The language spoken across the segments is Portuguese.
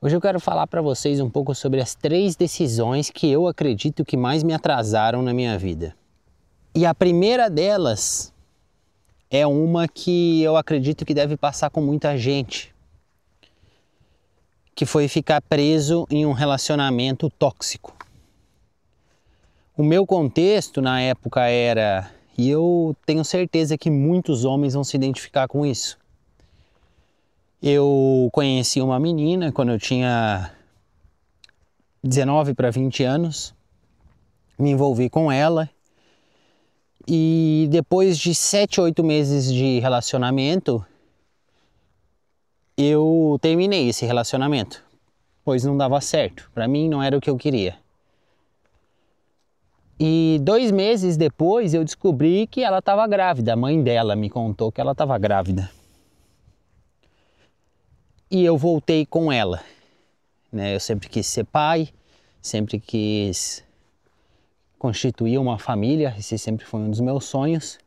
Hoje eu quero falar para vocês um pouco sobre as 3 decisões que eu acredito que mais me atrasaram na minha vida. E a primeira delas é uma que eu acredito que deve passar com muita gente, que foi ficar preso em um relacionamento tóxico. O meu contexto na época era, e eu tenho certeza que muitos homens vão se identificar com isso. Eu conheci uma menina quando eu tinha 19 para 20 anos, me envolvi com ela e depois de 7, 8 meses de relacionamento, eu terminei esse relacionamento, pois não dava certo, para mim não era o que eu queria. E 2 meses depois eu descobri que ela estava grávida, a mãe dela me contou que ela estava grávida. E eu voltei com ela, né? Eu sempre quis ser pai, sempre quis constituir uma família, esse sempre foi um dos meus sonhos.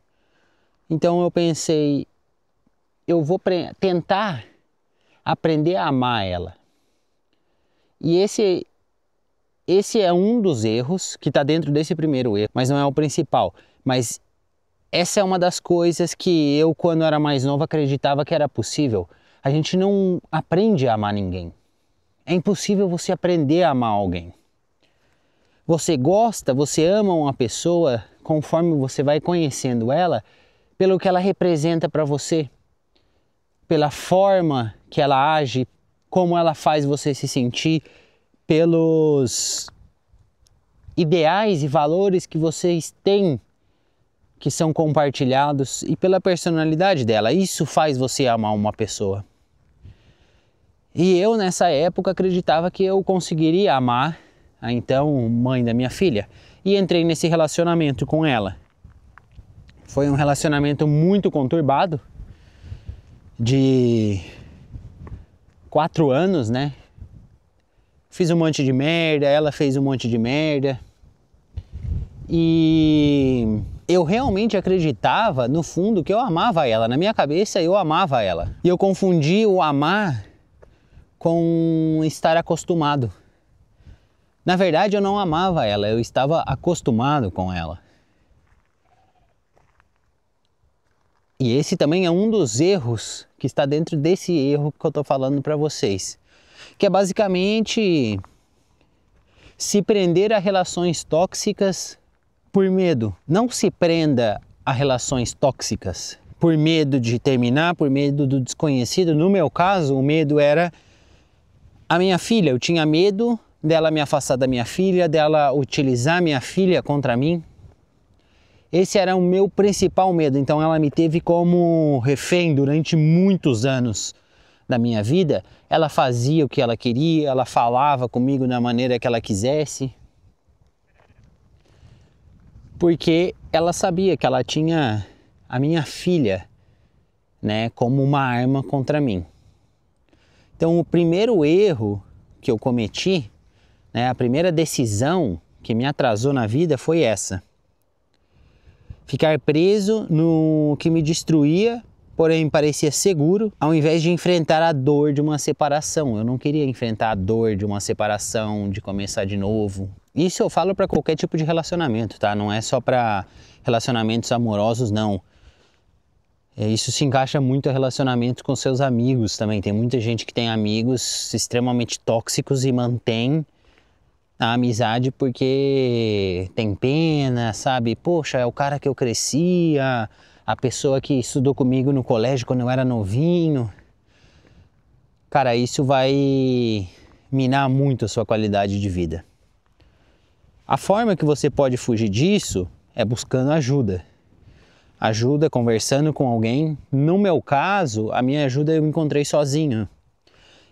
Então eu pensei, eu vou tentar aprender a amar ela. E esse é um dos erros que está dentro desse primeiro erro, mas não é o principal. Mas essa é uma das coisas que eu, quando era mais novo, acreditava que era possível. A gente não aprende a amar ninguém. É impossível você aprender a amar alguém. Você gosta, você ama uma pessoa conforme você vai conhecendo ela, pelo que ela representa para você, pela forma que ela age, como ela faz você se sentir, pelos ideais e valores que vocês têm, que são compartilhados, e pela personalidade dela. Isso faz você amar uma pessoa. E eu nessa época acreditava que eu conseguiria amar a então mãe da minha filha, e entrei nesse relacionamento com ela. Foi um relacionamento muito conturbado, de 4 anos, né? Fiz um monte de merda, ela fez um monte de merda. E eu realmente acreditava, no fundo, que eu amava ela. Na minha cabeça, eu amava ela. E eu confundi o amar com estar acostumado. Na verdade, eu não amava ela, eu estava acostumado com ela. E esse também é um dos erros que está dentro desse erro que eu estou falando para vocês. Que é basicamente se prender a relações tóxicas por medo. Não se prenda a relações tóxicas por medo de terminar, por medo do desconhecido. No meu caso, o medo era a minha filha. Eu tinha medo dela me afastar da minha filha, dela utilizar minha filha contra mim. Esse era o meu principal medo. Então ela me teve como refém durante muitos anos da minha vida. Ela fazia o que ela queria, ela falava comigo da maneira que ela quisesse. Porque ela sabia que ela tinha a minha filha, né, como uma arma contra mim. Então o primeiro erro que eu cometi, né, a primeira decisão que me atrasou na vida foi essa. Ficar preso no que me destruía, porém parecia seguro, ao invés de enfrentar a dor de uma separação. Eu não queria enfrentar a dor de uma separação, de começar de novo. Isso eu falo para qualquer tipo de relacionamento, tá? Não é só para relacionamentos amorosos, não. Isso se encaixa muito a relacionamentos com seus amigos também. Tem muita gente que tem amigos extremamente tóxicos e mantém a amizade porque tem pena, sabe? Poxa, é o cara que eu cresci, a pessoa que estudou comigo no colégio quando eu era novinho. Cara, isso vai minar muito a sua qualidade de vida. A forma que você pode fugir disso é buscando ajuda. Ajuda, conversando com alguém. No meu caso, a minha ajuda eu encontrei sozinho.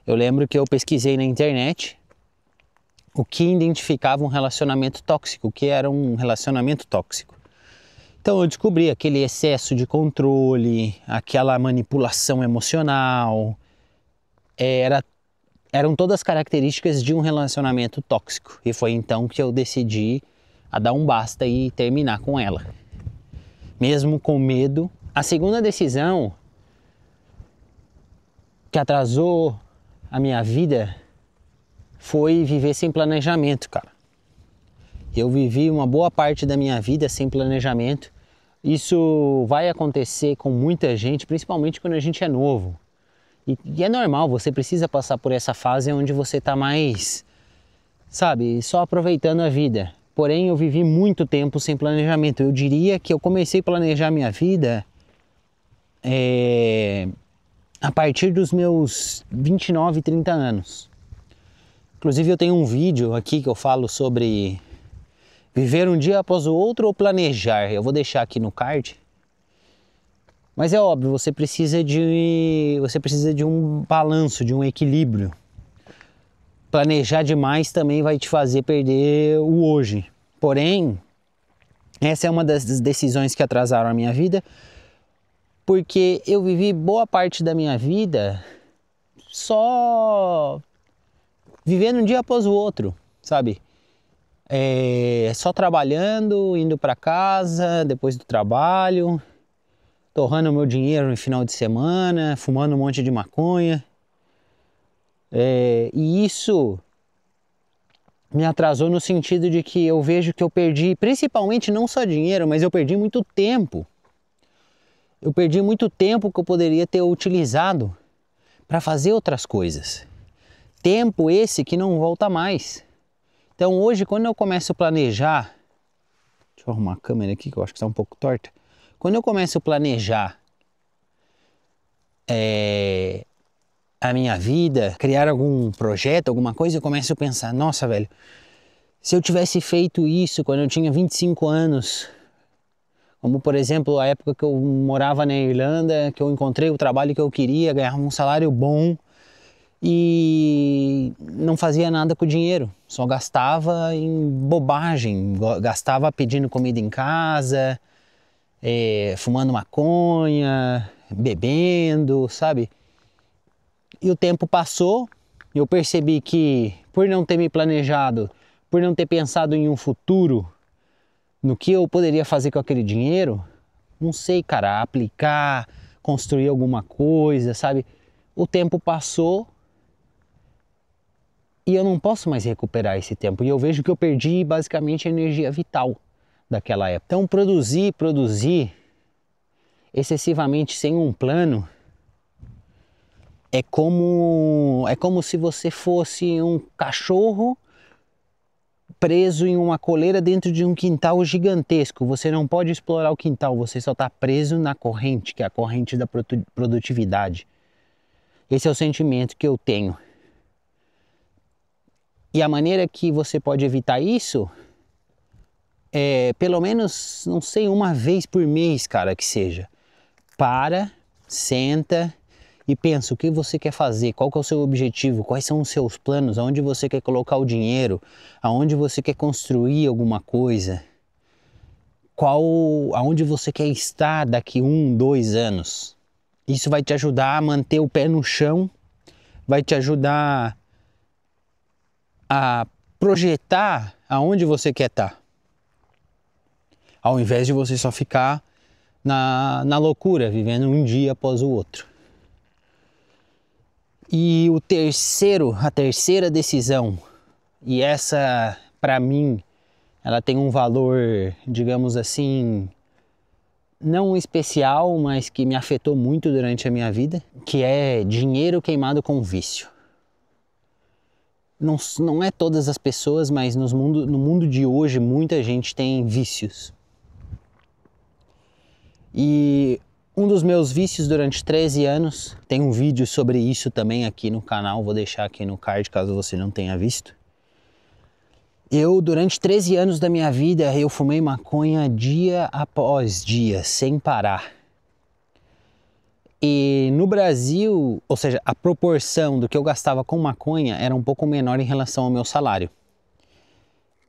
Eu lembro que eu pesquisei na internet o que identificava um relacionamento tóxico, o que era um relacionamento tóxico. Então eu descobri aquele excesso de controle, aquela manipulação emocional, eram todas características de um relacionamento tóxico. E foi então que eu decidi a dar um basta e terminar com ela. Mesmo com medo. A segunda decisão que atrasou a minha vida foi viver sem planejamento, cara. Eu vivi uma boa parte da minha vida sem planejamento. Isso vai acontecer com muita gente, principalmente quando a gente é novo. E é normal, você precisa passar por essa fase onde você está mais, sabe, só aproveitando a vida. Porém, eu vivi muito tempo sem planejamento. Eu diria que eu comecei a planejar minha vida a partir dos meus 29, 30 anos. Inclusive eu tenho um vídeo aqui que eu falo sobre viver um dia após o outro ou planejar. Eu vou deixar aqui no card. Mas é óbvio, você precisa de um balanço, de um equilíbrio. Planejar demais também vai te fazer perder o hoje. Porém, essa é uma das decisões que atrasaram a minha vida, porque eu vivi boa parte da minha vida só vivendo um dia após o outro, sabe? Só trabalhando, indo para casa depois do trabalho, torrando meu dinheiro no final de semana, fumando um monte de maconha. E isso me atrasou no sentido de que eu vejo que eu perdi, principalmente não só dinheiro, mas eu perdi muito tempo. Eu perdi muito tempo que eu poderia ter utilizado para fazer outras coisas. Tempo esse que não volta mais. Então hoje, quando eu começo a planejar, deixa eu arrumar a câmera aqui que eu acho que está um pouco torta. Quando eu começo a planejar a minha vida, criar algum projeto, alguma coisa, eu começo a pensar, nossa, velho, se eu tivesse feito isso quando eu tinha 25 anos, como por exemplo a época que eu morava na Irlanda, que eu encontrei o trabalho que eu queria, ganhava um salário bom e não fazia nada com o dinheiro, só gastava em bobagem, gastava pedindo comida em casa, fumando maconha, bebendo, sabe? E o tempo passou, eu percebi que por não ter me planejado, por não ter pensado em um futuro, no que eu poderia fazer com aquele dinheiro, não sei, cara, aplicar, construir alguma coisa, sabe? O tempo passou e eu não posso mais recuperar esse tempo. E eu vejo que eu perdi basicamente a energia vital daquela época. Então produzir excessivamente sem um plano é como se você fosse um cachorro preso em uma coleira dentro de um quintal gigantesco. Você não pode explorar o quintal, você só está preso na corrente, que é a corrente da produtividade. Esse é o sentimento que eu tenho. E a maneira que você pode evitar isso é, pelo menos, não sei, uma vez por mês, cara, que seja. Para, senta e pensa o que você quer fazer, qual que é o seu objetivo, quais são os seus planos, aonde você quer colocar o dinheiro, aonde você quer construir alguma coisa, aonde você quer estar daqui 1, 2 anos. Isso vai te ajudar a manter o pé no chão, vai te ajudar a projetar aonde você quer estar, ao invés de você só ficar na loucura, vivendo um dia após o outro. E a terceira decisão, e essa para mim, ela tem um valor, digamos assim, não especial, mas que me afetou muito durante a minha vida, que é dinheiro queimado com vício. Não é todas as pessoas, mas no mundo de hoje muita gente tem vícios. E um dos meus vícios durante 13 anos, tem um vídeo sobre isso também aqui no canal, vou deixar aqui no card caso você não tenha visto. Durante 13 anos da minha vida, eu fumei maconha dia após dia, sem parar. E no Brasil, ou seja, a proporção do que eu gastava com maconha era um pouco menor em relação ao meu salário.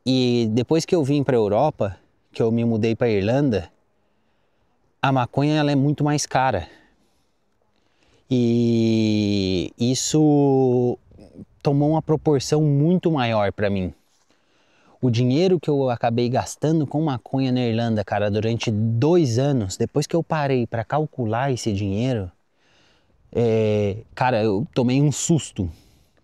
E depois que eu vim para a Europa, que eu me mudei para a Irlanda, a maconha ela é muito mais cara. E isso tomou uma proporção muito maior para mim. O dinheiro que eu acabei gastando com maconha na Irlanda, cara, durante 2 anos, depois que eu parei para calcular esse dinheiro, cara, eu tomei um susto.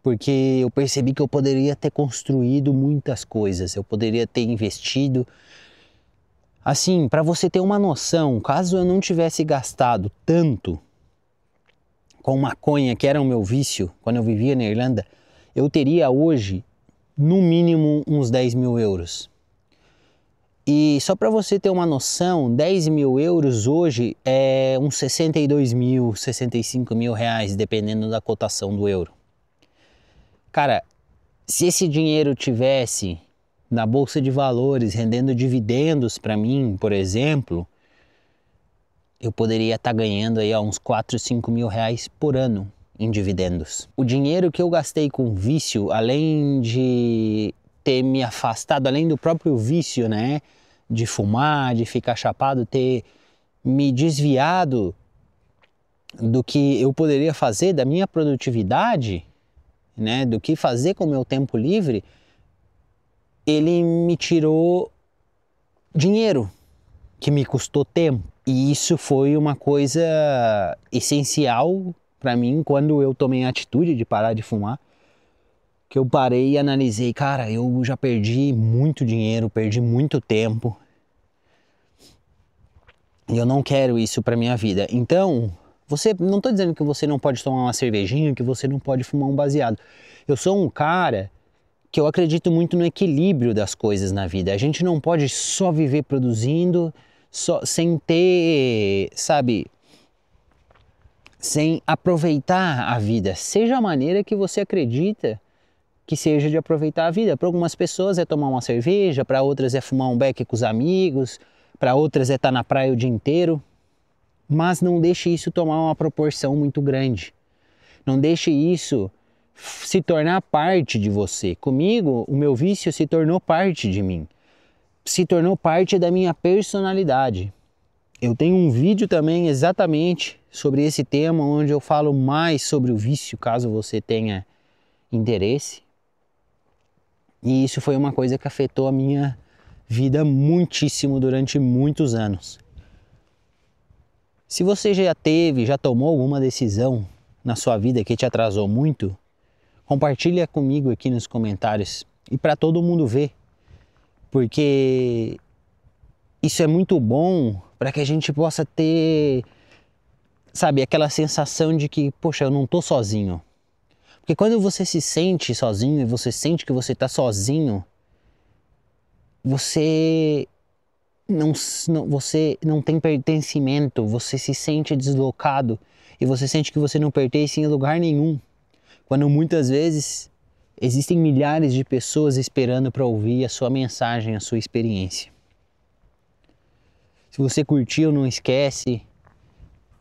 porque eu percebi que eu poderia ter construído muitas coisas, eu poderia ter investido. Assim, para você ter uma noção, caso eu não tivesse gastado tanto com maconha, que era o meu vício, quando eu vivia na Irlanda, eu teria hoje, no mínimo, uns 10 mil euros. E só para você ter uma noção, 10 mil euros hoje é uns 62 mil, 65 mil reais, dependendo da cotação do euro. Cara, se esse dinheiro tivesse na Bolsa de Valores, rendendo dividendos para mim, por exemplo, eu poderia estar ganhando aí uns 4, 5 mil reais por ano em dividendos. O dinheiro que eu gastei com vício, além de ter me afastado, além do próprio vício, né, de fumar, de ficar chapado, ter me desviado do que eu poderia fazer, da minha produtividade, né, do que fazer com o meu tempo livre, ele me tirou dinheiro, que me custou tempo. E isso foi uma coisa essencial para mim quando eu tomei a atitude de parar de fumar, que eu parei e analisei, cara, eu já perdi muito dinheiro, perdi muito tempo, e eu não quero isso para minha vida. Então, não estou dizendo que você não pode tomar uma cervejinha, que você não pode fumar um baseado. Eu sou um cara que eu acredito muito no equilíbrio das coisas na vida. A gente não pode só viver produzindo, sem ter, sabe, sem aproveitar a vida. Seja a maneira que você acredita que seja de aproveitar a vida. Para algumas pessoas é tomar uma cerveja, para outras é fumar um beck com os amigos, para outras é estar na praia o dia inteiro. Mas não deixe isso tomar uma proporção muito grande. Não deixe isso se tornar parte de você. Comigo, o meu vício se tornou parte de mim. Se tornou parte da minha personalidade. Eu tenho um vídeo também exatamente sobre esse tema, onde eu falo mais sobre o vício, caso você tenha interesse. E isso foi uma coisa que afetou a minha vida muitíssimo durante muitos anos. Se você já tomou alguma decisão na sua vida que te atrasou muito, compartilha comigo aqui nos comentários e para todo mundo ver, porque isso é muito bom para que a gente possa ter, sabe, aquela sensação de que, poxa, eu não estou sozinho. Porque quando você se sente sozinho e você sente que você está sozinho, você não tem pertencimento, você se sente deslocado e você sente que você não pertence em lugar nenhum. Quando muitas vezes existem milhares de pessoas esperando para ouvir a sua mensagem, a sua experiência. Se você curtiu, não esquece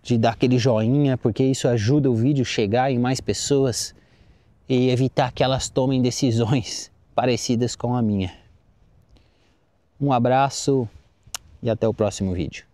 de dar aquele joinha, porque isso ajuda o vídeo a chegar em mais pessoas e evitar que elas tomem decisões parecidas com a minha. Um abraço e até o próximo vídeo.